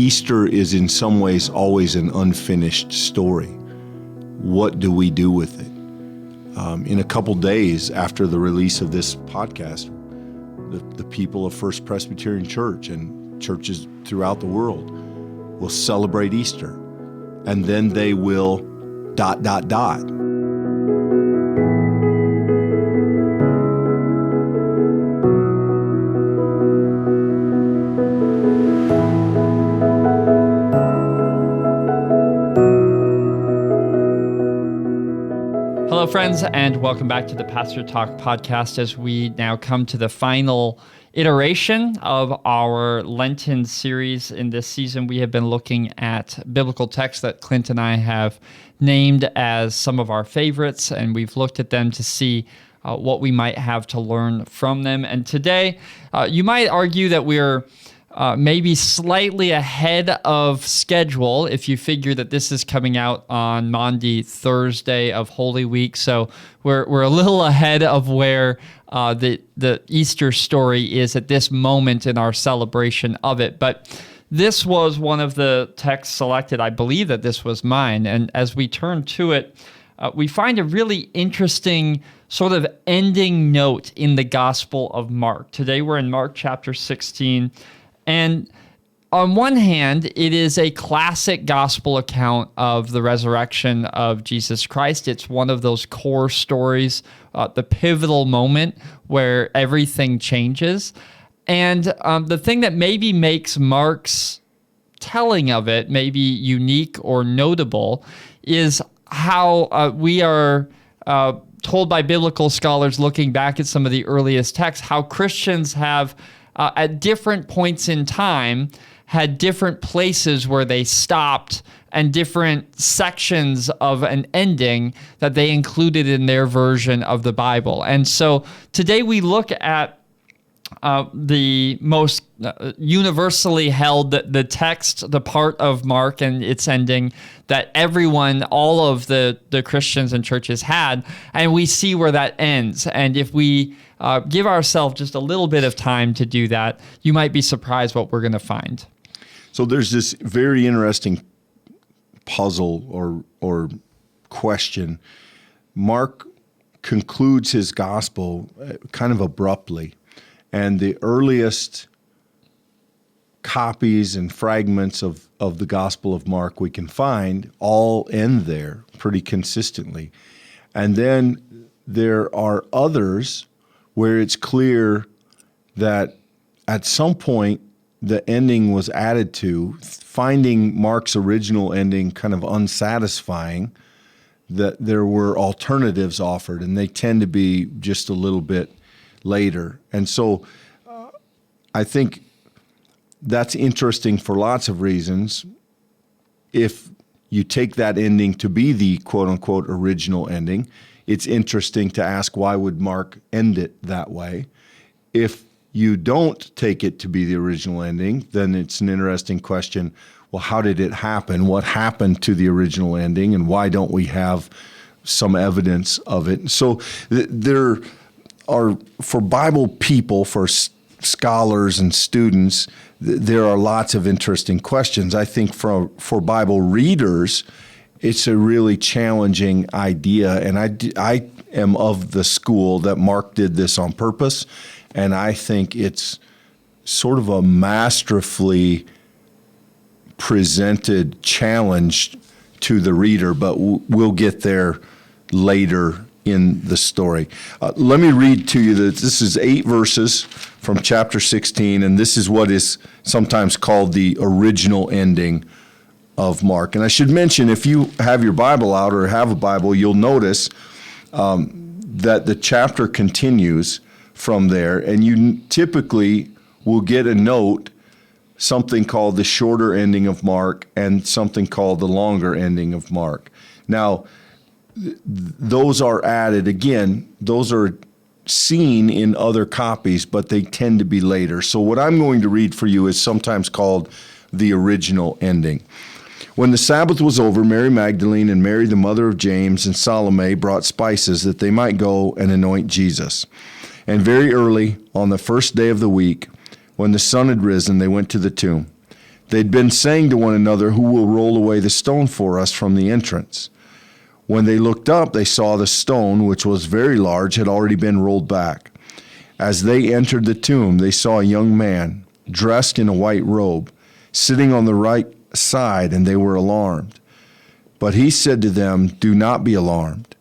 Easter is in some ways always an unfinished story. What do we do with it? In a couple days after the release of this podcast, the people of First Presbyterian Church and churches throughout the world will celebrate Easter, and then they will ... Hello, friends, and welcome back to the Pastor Talk podcast as we now come to the final iteration of our Lenten series. In this season, we have been looking at biblical texts that Clint and I have named as some of our favorites, and we've looked at them to see what we might have to learn from them. And today, you might argue that we're maybe slightly ahead of schedule if you figure that this is coming out on Maundy, Thursday of Holy Week. So we're a little ahead of where the Easter story is at this moment in our celebration of it. But this was one of the texts selected. I believe that this was mine. And as we turn to it, we find a really interesting sort of ending note in the Gospel of Mark. Today we're in Mark chapter 16. And on one hand, it is a classic gospel account of the resurrection of Jesus Christ. It's one of those core stories, the pivotal moment where everything changes. And the thing that maybe makes Mark's telling of it maybe unique or notable is how we are told by biblical scholars looking back at some of the earliest texts, how Christians have at different points in time, had different places where they stopped and different sections of an ending that they included in their version of the Bible. And so today we look at the most universally held, the text, the part of Mark and its ending that everyone, all of the Christians and churches had, and we see where that ends. And if we give ourselves just a little bit of time to do that, you might be surprised what we're going to find. So there's this very interesting puzzle or question. Mark concludes his gospel kind of abruptly, and the earliest copies and fragments of the Gospel of Mark we can find all end there pretty consistently. And then there are others where it's clear that at some point the ending was added to, finding Mark's original ending kind of unsatisfying, that there were alternatives offered, and they tend to be just a little bit later. And so I think that's interesting for lots of reasons. If you take that ending to be the quote-unquote original ending, it's interesting to ask, why would Mark end it that way? If you don't take it to be the original ending, then it's an interesting question. Well, how did it happen? What happened to the original ending, and why don't we have some evidence of it? So there are, for Bible people, for scholars and students, there are lots of interesting questions. I think for Bible readers, it's a really challenging idea, and I am of the school that Mark did this on purpose, and I think it's sort of a masterfully presented challenge to the reader, but we'll get there later in the story. Let me read to you that this is 8 verses from chapter 16, and this is what is sometimes called the original ending of Mark. And I should mention, if you have your Bible out or have a Bible, you'll notice that the chapter continues from there, and you typically will get a note, something called the shorter ending of Mark and something called the longer ending of Mark. Now, those are added. Again, those are seen in other copies, but they tend to be later. So what I'm going to read for you is sometimes called the original ending. When the Sabbath was over, Mary Magdalene and Mary, the mother of James, and Salome brought spices that they might go and anoint Jesus. And very early on the first day of the week, when the sun had risen, they went to the tomb. They'd been saying to one another, "Who will roll away the stone for us from the entrance?" When they looked up, they saw the stone, which was very large, had already been rolled back. As they entered the tomb, they saw a young man, dressed in a white robe, sitting on the right side, and they were alarmed. But he said to them, "Do not be alarmed.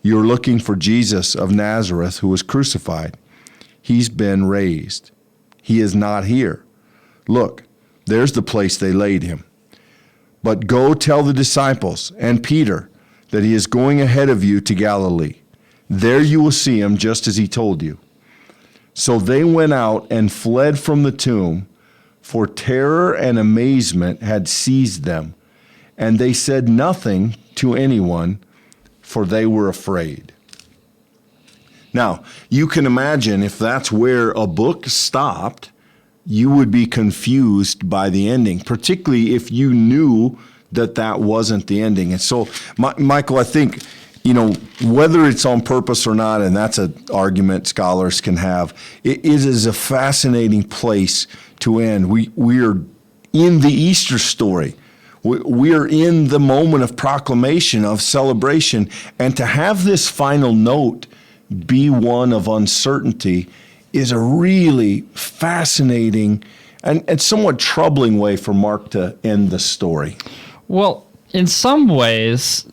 You're looking for Jesus of Nazareth, who was crucified. He's been raised. He is not here. Look, there's the place they laid him. But go tell the disciples and Peter that he is going ahead of you to Galilee. There you will see him just as he told you." So they went out and fled from the tomb, for terror and amazement had seized them, and they said nothing to anyone, for they were afraid. Now, you can imagine if that's where a book stopped, you would be confused by the ending, particularly if you knew that that wasn't the ending. And so, Michael, I think, whether it's on purpose or not, and that's an argument scholars can have, it is a fascinating place to end. We are in the Easter story. We are in the moment of proclamation, of celebration, and to have this final note be one of uncertainty is a really fascinating and somewhat troubling way for Mark to end the story. Well, in some ways,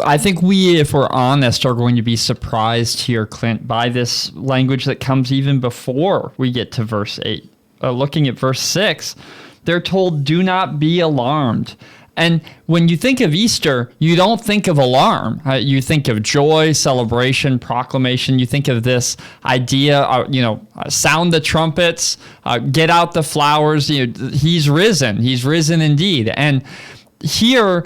I think we, if we're honest, are going to be surprised here, Clint, by this language that comes even before we get to verse 8. Looking at verse 6, they're told, "Do not be alarmed." And when you think of Easter, you don't think of alarm. You think of joy, celebration, proclamation. You think of this idea, sound the trumpets, get out the flowers. He's risen. He's risen indeed. And here,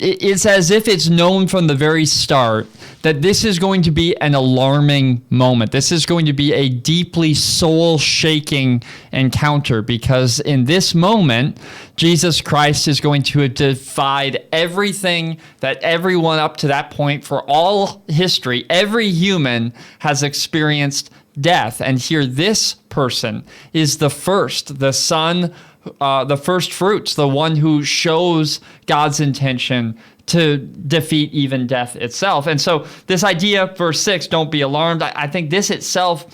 it's as if it's known from the very start that this is going to be an alarming moment. This is going to be a deeply soul-shaking encounter, because in this moment, Jesus Christ is going to have defied everything that everyone up to that point for all history, every human has experienced death. And here this person is the first, the son, the first fruits, the one who shows God's intention to defeat even death itself. And so this idea, verse 6, don't be alarmed, I think this itself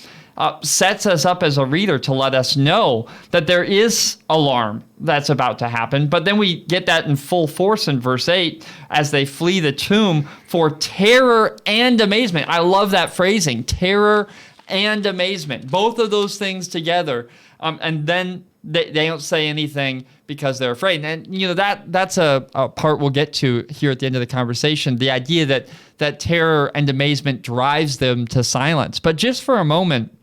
sets us up as a reader to let us know that there is alarm that's about to happen. But then we get that in full force in verse 8 as they flee the tomb for terror and amazement. I love that phrasing, terror and amazement, both of those things together. And then they don't say anything because they're afraid. And that's a part we'll get to here at the end of the conversation, the idea that terror and amazement drives them to silence. But just for a moment,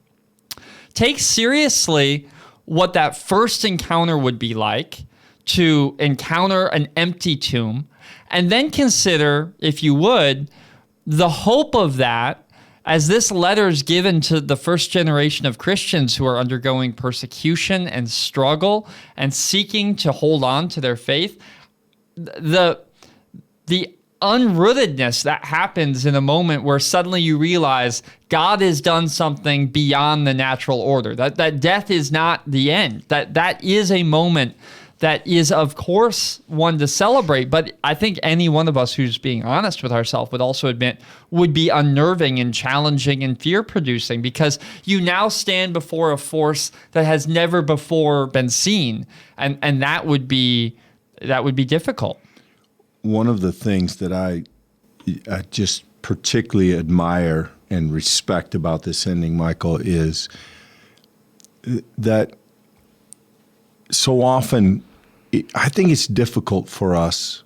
take seriously what that first encounter would be like, to encounter an empty tomb, and then consider, if you would, the hope of that as this letter is given to the first generation of Christians who are undergoing persecution and struggle and seeking to hold on to their faith. The unrootedness that happens in a moment where suddenly you realize God has done something beyond the natural order, that death is not the end, that is a moment that is, of course, one to celebrate, but I think any one of us who's being honest with ourselves would also admit would be unnerving and challenging and fear-producing, because you now stand before a force that has never before been seen, and that would be difficult. One of the things that I just particularly admire and respect about this ending, Michael, is that so often I think it's difficult for us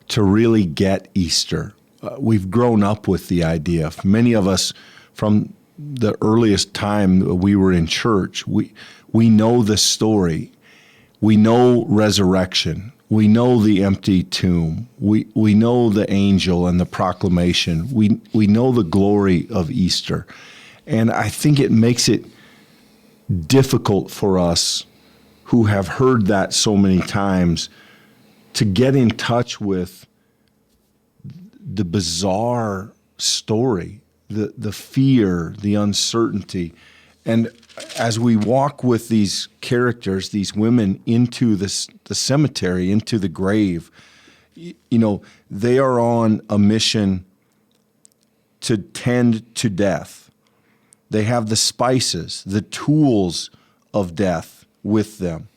to really get Easter. We've grown up with the idea. Many of us, from the earliest time we were in church, we know the story. We know resurrection. We know the empty tomb. We know the angel and the proclamation. We know the glory of Easter. And I think it makes it difficult for us who have heard that so many times to get in touch with the bizarre story, the fear, the uncertainty, And as we walk with these characters, these women, into the cemetery, into the grave, they are on a mission to tend to death. They have the spices, the tools of death with them.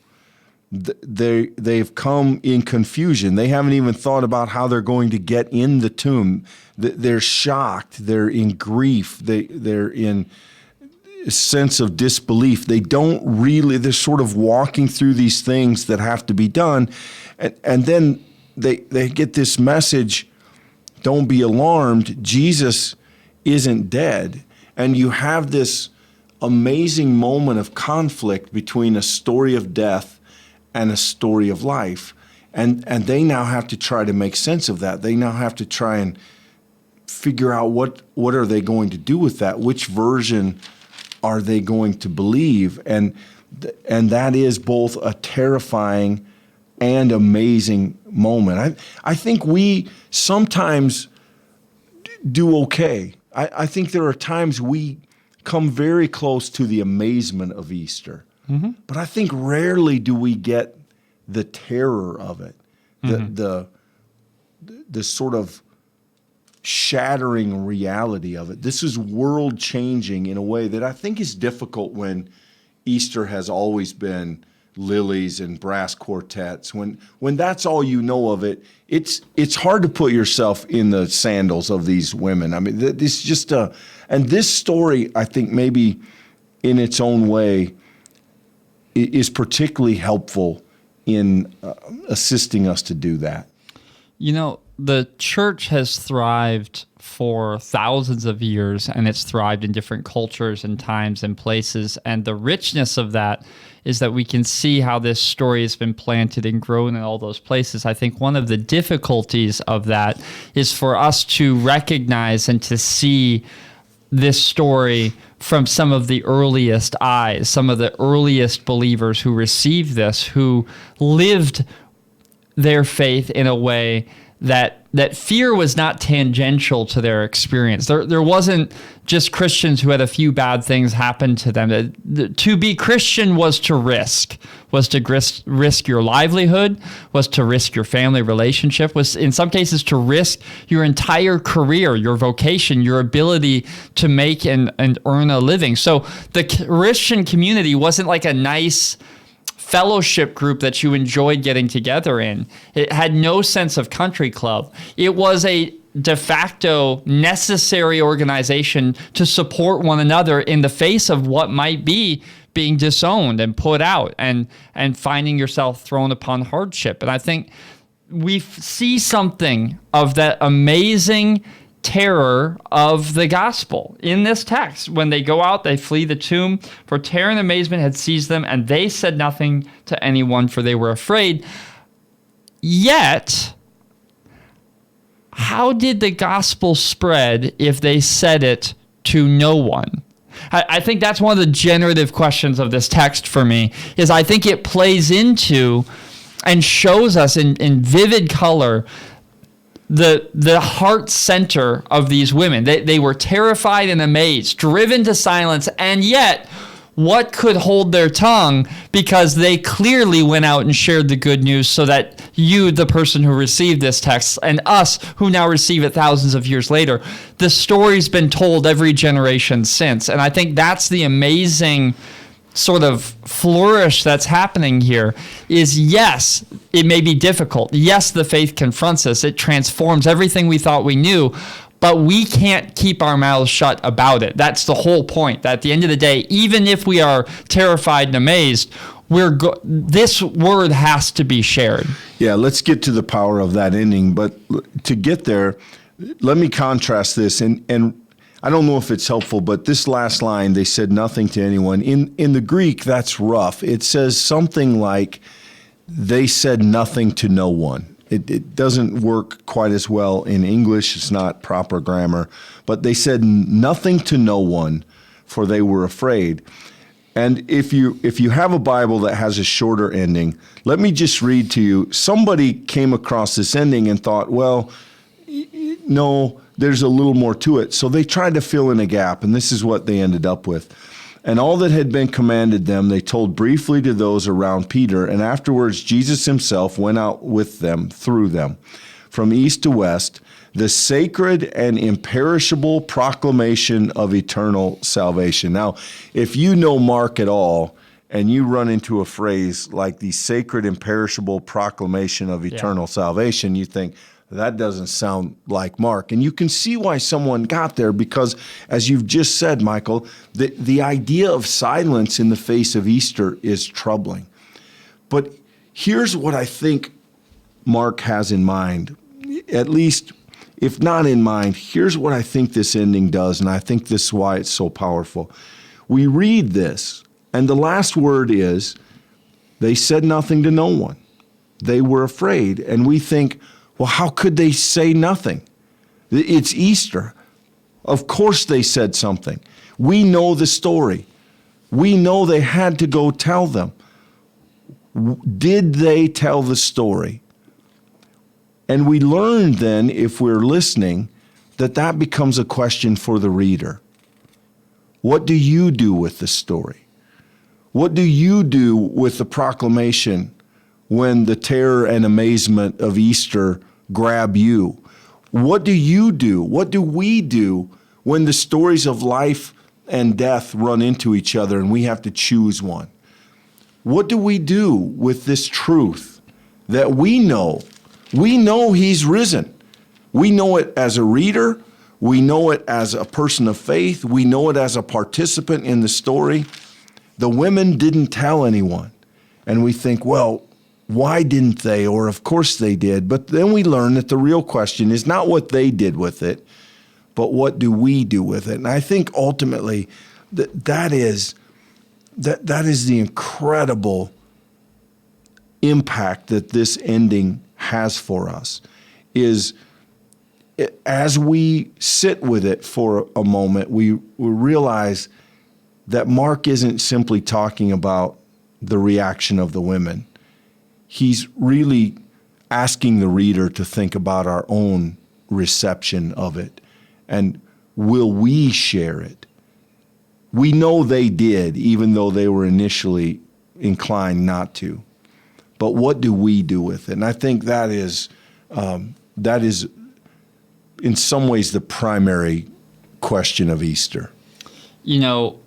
They've come in confusion. They haven't even thought about how they're going to get in the tomb. They're shocked. They're in grief. They're in a sense of disbelief. They're sort of walking through these things that have to be done. And then they get this message, don't be alarmed, Jesus isn't dead. And you have this amazing moment of conflict between a story of death and a story of life. And they now have to try to make sense of that. They now have to try and figure out what are they going to do with that? Which version are they going to believe? And that is both a terrifying and amazing moment. I think we sometimes do okay. I think there are times we come very close to the amazement of Easter. Mm-hmm. But I think rarely do we get the terror of it, the sort of shattering reality of it. This is world-changing in a way that I think is difficult when Easter has always been lilies and brass quartets. When that's all you know of it, it's hard to put yourself in the sandals of these women. I mean, this just and this story, I think, maybe in its own way, is particularly helpful in assisting us to do that. The church has thrived for thousands of years, and it's thrived in different cultures and times and places. And the richness of that is that we can see how this story has been planted and grown in all those places. I think one of the difficulties of that is for us to recognize and to see this story from some of the earliest eyes, some of the earliest believers who received this, who lived their faith in a way that fear was not tangential to their experience. There wasn't just Christians who had a few bad things happen to them. To be Christian was to risk your livelihood, was to risk your family relationship, was in some cases to risk your entire career, your vocation, your ability to make and earn a living. So the Christian community wasn't like a nice fellowship group that you enjoyed getting together in. It had no sense of country club. It was a de facto necessary organization to support one another in the face of what might be being disowned and put out and finding yourself thrown upon hardship. And I think we see something of that amazing terror of the gospel in this text. When they go out, they flee the tomb, for terror and amazement had seized them, and they said nothing to anyone, for they were afraid. Yet, how did the gospel spread if they said it to no one? I think that's one of the generative questions of this text for me, is I think it plays into and shows us in vivid color the heart center of these women. They were terrified and amazed, driven to silence, and yet what could hold their tongue? Because they clearly went out and shared the good news so that you, the person who received this text, and us who now receive it thousands of years later, the story's been told every generation since. And I think that's the amazing sort of flourish that's happening here is, yes, it may be difficult. Yes, the faith confronts us. It transforms everything we thought we knew, but we can't keep our mouths shut about it. That's the whole point, that at the end of the day, even if we are terrified and amazed, this word has to be shared. Yeah, let's get to the power of that ending. But to get there, let me contrast this. And I don't know if it's helpful, but this last line, they said nothing to anyone. In the Greek, that's rough. It says something like, they said nothing to no one. It doesn't work quite as well in English. It's not proper grammar. But they said nothing to no one, for they were afraid. And if you have a Bible that has a shorter ending, let me just read to you. Somebody came across this ending and thought, well, no, there's a little more to it. So they tried to fill in a gap, and this is what they ended up with. And all that had been commanded them, they told briefly to those around Peter. And afterwards, Jesus himself went out with them, through them, from east to west, the sacred and imperishable proclamation of eternal salvation. Now, if you know Mark at all, and you run into a phrase like the sacred, imperishable proclamation of eternal salvation, you think, that doesn't sound like Mark. And you can see why someone got there, because, as you've just said, Michael, the idea of silence in the face of Easter is troubling. But here's what I think Mark has in mind, at least, if not in mind, here's what I think this ending does, and I think this is why it's so powerful. We read this, and the last word is, they said nothing to no one. They were afraid, and we think, well, how could they say nothing? It's Easter. Of course they said something. We know the story. We know they had to go tell them. Did they tell the story? And we learn then, if we're listening, that becomes a question for the reader. What do you do with the story? What do you do with the proclamation when the terror and amazement of Easter grab you? What do you do? What do we do when the stories of life and death run into each other and we have to choose one? What do we do with this truth that we know? We know he's risen. We know it as a reader. We know it as a person of faith. We know it as a participant in the story. The women didn't tell anyone. And we think, well, why didn't they? Or of course they did. But then we learn that the real question is not what they did with it, but what do we do with it? And I think ultimately that is the incredible impact that this ending has for us, is as we sit with it for a moment, we realize that Mark isn't simply talking about the reaction of the women. He's really asking the reader to think about our own reception of it. And will we share it? We know they did, even though they were initially inclined not to. But what do we do with it? And I think that is in some ways the primary question of Easter. You know,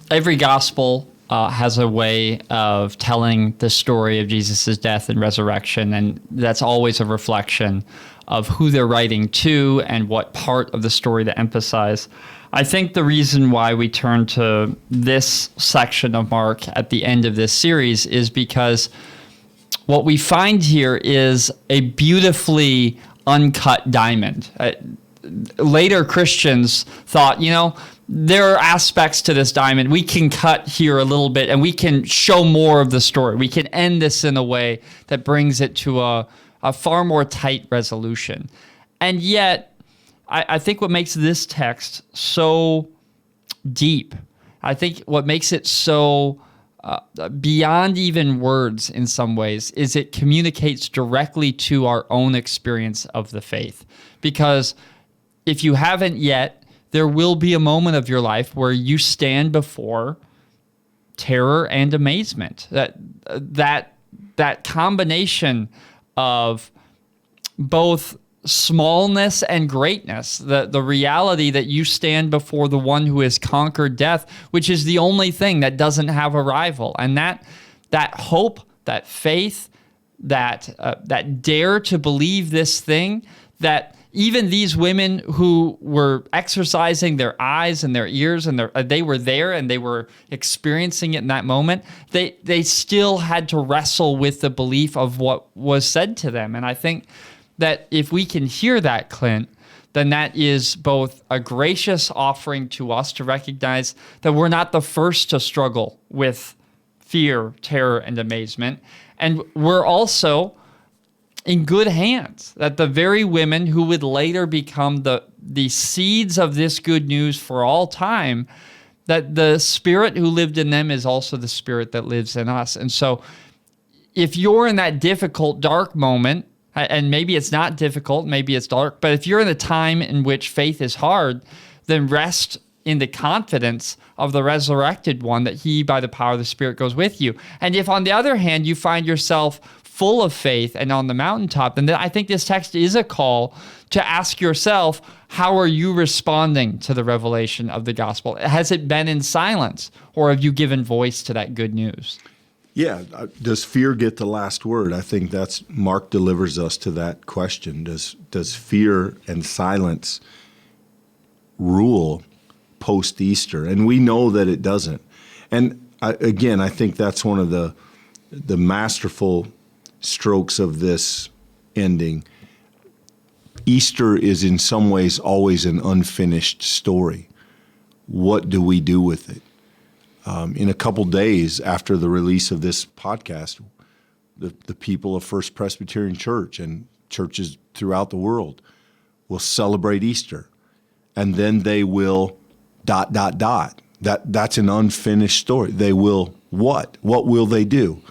every gospel has a way of telling the story of Jesus' death and resurrection, and that's always a reflection of who they're writing to and what part of the story to emphasize. I think the reason why we turn to this section of Mark at the end of this series is because what we find here is a beautifully uncut diamond. Later Christians thought, there are aspects to this diamond. We can cut here a little bit and we can show more of the story. We can end this in a way that brings it to a far more tight resolution. And yet, I think what makes this text so deep, I think what makes it so beyond even words in some ways, is it communicates directly to our own experience of the faith. Because if you haven't yet, there will be a moment of your life where you stand before terror and amazement. That combination of both smallness and greatness, the reality that you stand before the one who has conquered death, which is the only thing that doesn't have a rival. And that hope, that faith, that dare to believe this thing, that even these women who were exercising their eyes and their ears and they were there and they were experiencing it in that moment, they still had to wrestle with the belief of what was said to them. And I think that if we can hear that, Clint, then that is both a gracious offering to us to recognize that we're not the first to struggle with fear, terror, and amazement. And we're also in good hands, that the very women who would later become the seeds of this good news for all time, that the Spirit who lived in them is also the Spirit that lives in us. And so if you're in that difficult, dark moment, and maybe it's not difficult, maybe it's dark, but if you're in a time in which faith is hard, then rest in the confidence of the resurrected one, that he, by the power of the Spirit, goes with you. And if, on the other hand, you find yourself full of faith and on the mountaintop, then I think this text is a call to ask yourself, how are you responding to the revelation of the gospel? Has it been in silence, or have you given voice to that good news? Yeah. Does fear get the last word? I think that's Mark delivers us to that question. Does fear and silence rule post-Easter? And we know that it doesn't. And I think that's one of the masterful strokes of this ending. Easter is in some ways always an unfinished story. What do we do with it? In a couple days after the release of this podcast, the people of First Presbyterian Church and churches throughout the world will celebrate Easter. And then they will ... That's an unfinished story. They will what? What will they do?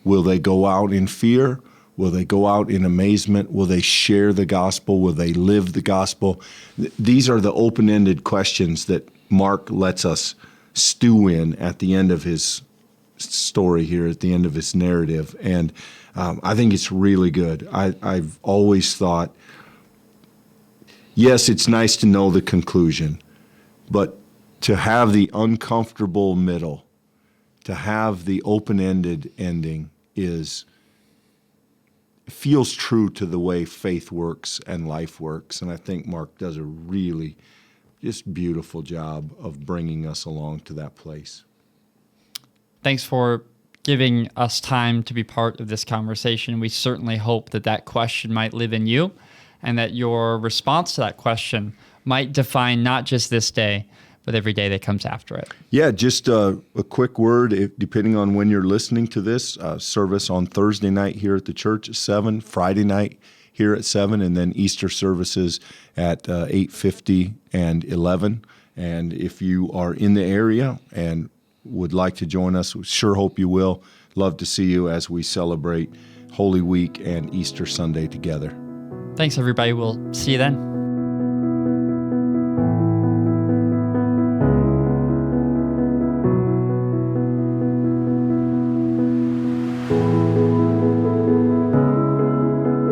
Will they go out in fear? Will they go out in amazement? Will they share the gospel? Will they live the gospel? These are the open-ended questions that Mark lets us stew in at the end of his story here, at the end of his narrative. And I think it's really good. I've always thought, yes, it's nice to know the conclusion, but to have the uncomfortable middle, to have the open-ended ending feels true to the way faith works and life works. And I think Mark does a really just beautiful job of bringing us along to that place. Thanks for giving us time to be part of this conversation. We certainly hope that question might live in you, and that your response to that question might define not just this day, but every day that comes after it. Yeah, just a quick word, depending on when you're listening to this, service on Thursday night here at the church at 7, Friday night here at 7, and then Easter services at 8:50 and 11. And if you are in the area and would like to join us, we sure hope you will. Love to see you as we celebrate Holy Week and Easter Sunday together. Thanks, everybody. We'll see you then.